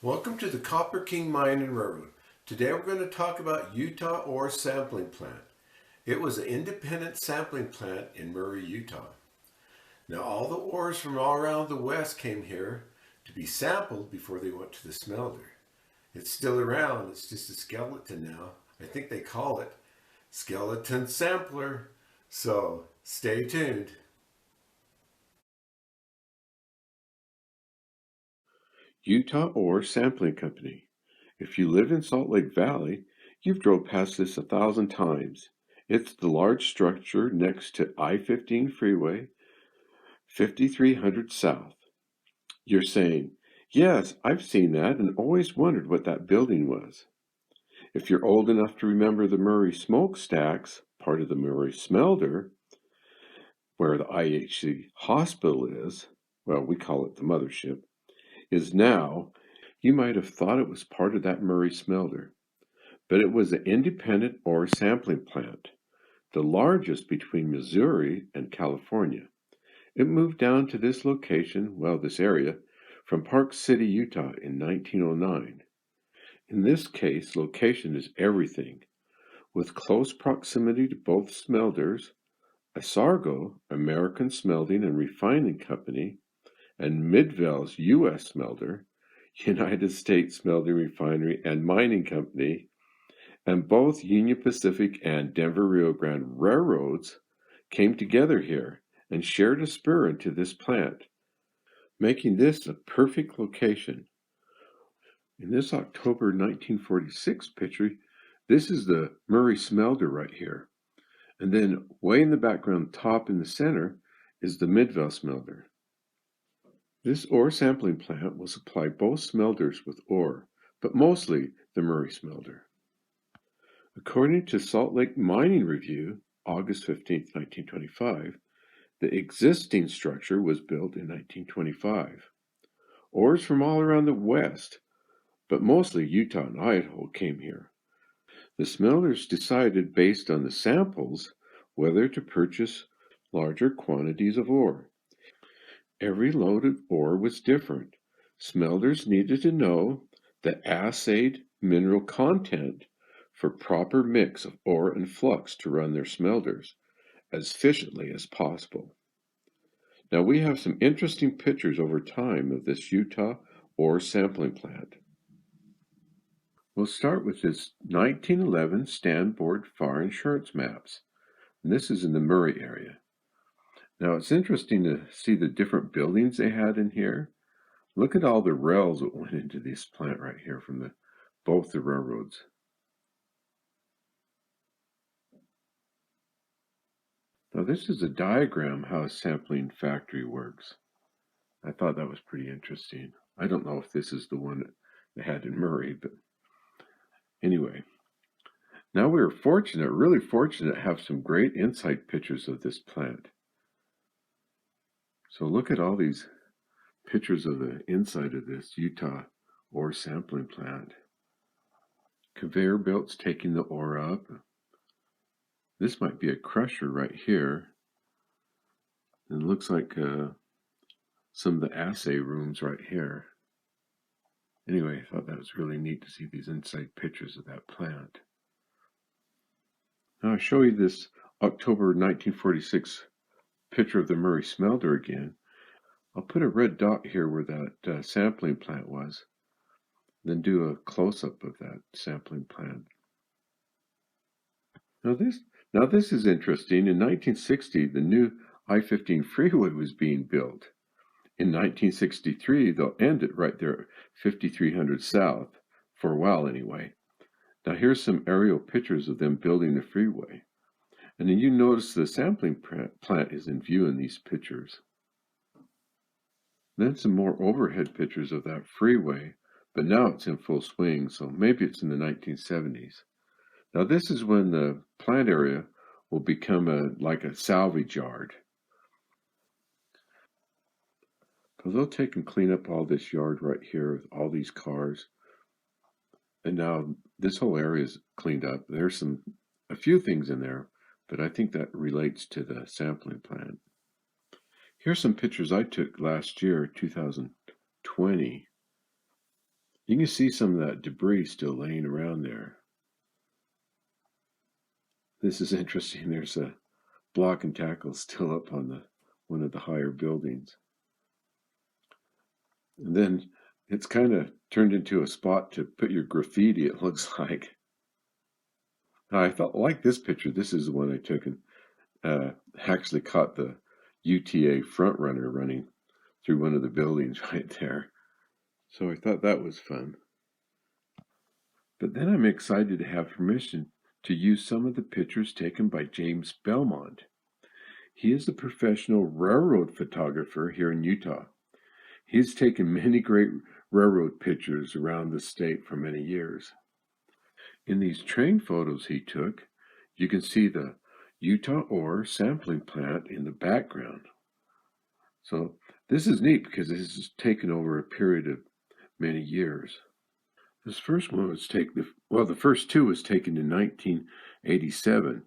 Welcome to the Copper King Mine and Railroad. Today we're going to talk about Utah Ore Sampling Plant. It was an independent sampling plant in Murray, Utah. Now all the ores from all around the West came here to be sampled before they went to the smelter. It's still around, it's just a skeleton now. I think they call it Skeleton Sampler. So stay tuned. Utah Ore Sampling Company. If you live in Salt Lake Valley, you've drove past this 1,000 times. It's the large structure next to I-15 freeway, 5300 South. You're saying, yes, I've seen that and always wondered what that building was. If you're old enough to remember the Murray smokestacks, part of the Murray smelter, where the IHC hospital is, well, we call it the mothership, is now, you might have thought it was part of that Murray smelter. But it was an independent ore sampling plant, the largest between Missouri and California. It moved down to this location, well, this area, from Park City, Utah in 1909. In this case, location is everything. With close proximity to both smelters, Asargo, American Smelting and Refining Company, and Midvale's U.S. Smelter, United States Smelting Refinery and Mining Company, and both Union Pacific and Denver Rio Grande railroads came together here and shared a spur into this plant, making this a perfect location. In this October 1946 picture, this is the Murray smelter right here. And then way in the background, top in the center, is the Midvale smelter. This ore sampling plant will supply both smelters with ore, but mostly the Murray smelter. According to Salt Lake Mining Review, August 15, 1925, the existing structure was built in 1925. Ores from all around the West, but mostly Utah and Idaho, came here. The smelters decided based on the samples whether to purchase larger quantities of ore. Every load of ore was different. Smelters needed to know the assayed mineral content for proper mix of ore and flux to run their smelters as efficiently as possible. Now we have some interesting pictures over time of this Utah ore sampling plant. We'll start with this 1911 Stanboard Far Insurance maps. And this is in the Murray area. Now it's interesting to see the different buildings they had in here. Look at all the rails that went into this plant right here from both the railroads. Now this is a diagram how a sampling factory works. I thought that was pretty interesting. I don't know if this is the one they had in Murray, but anyway. Now we are fortunate, really fortunate, to have some great inside pictures of this plant. So look at all these pictures of the inside of this Utah ore sampling plant. Conveyor belts taking the ore up. This might be a crusher right here. And it looks like some of the assay rooms right here. Anyway, I thought that was really neat to see these inside pictures of that plant. Now I'll show you this October 1946 picture of the Murray smelter again. I'll put a red dot here where that sampling plant was, then do a close-up of that sampling plant. Now this is interesting. In 1960, the new I-15 freeway was being built. In 1963, they'll end it right there at 5300 South, for a while anyway. Now here's some aerial pictures of them building the freeway. And then you notice the sampling plant is in view in these pictures. Then some more overhead pictures of that freeway, but now it's in full swing, so maybe it's in the 1970s. Now this is when the plant area will become like a salvage yard. Because they'll take and clean up all this yard right here with all these cars. And now this whole area is cleaned up. There's a few things in there, but I think that relates to the sampling plant. Here's some pictures I took last year, 2020. You can see some of that debris still laying around there. This is interesting. There's a block and tackle still up on one of the higher buildings. And then it's kind of turned into a spot to put your graffiti, it looks like. I felt like this picture. This is the one I took and actually caught the UTA front runner running through one of the buildings right there. So I thought that was fun. But then I'm excited to have permission to use some of the pictures taken by James Belmont. He is a professional railroad photographer here in Utah. He's taken many great railroad pictures around the state for many years. In these train photos he took, you can see the Utah ore sampling plant in the background. So this is neat because this is taken over a period of many years. This first one was taken, well, the first two was taken in 1987.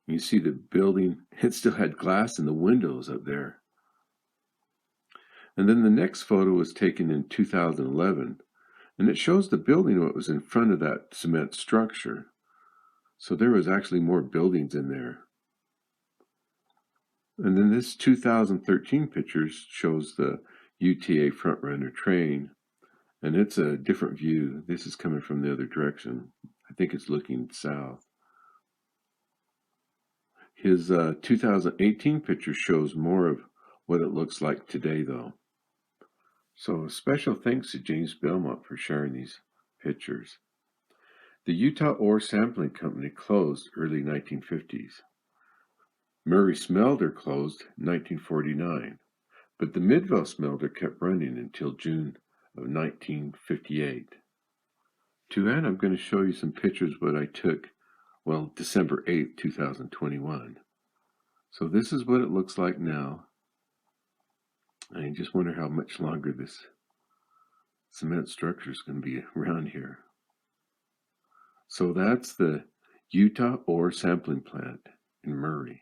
You see the building, it still had glass in the windows up there. And then the next photo was taken in 2011, and it shows the building what was in front of that cement structure. So there was actually more buildings in there. And then this 2013 picture shows the UTA frontrunner train, and it's a different view. This is coming from the other direction. I think it's looking south. His 2018 picture shows more of what it looks like today, though. So a special thanks to James Belmont for sharing these pictures. The Utah Ore Sampling Company closed early 1950s. Murray Smelter closed 1949, but the Midvale Smelter kept running until June of 1958. To end, I'm going to show you some pictures what I took, well, December 8th, 2021. So this is what it looks like now. I just wonder how much longer this cement structure is going to be around here. So that's the Utah Ore Sampling Plant in Murray.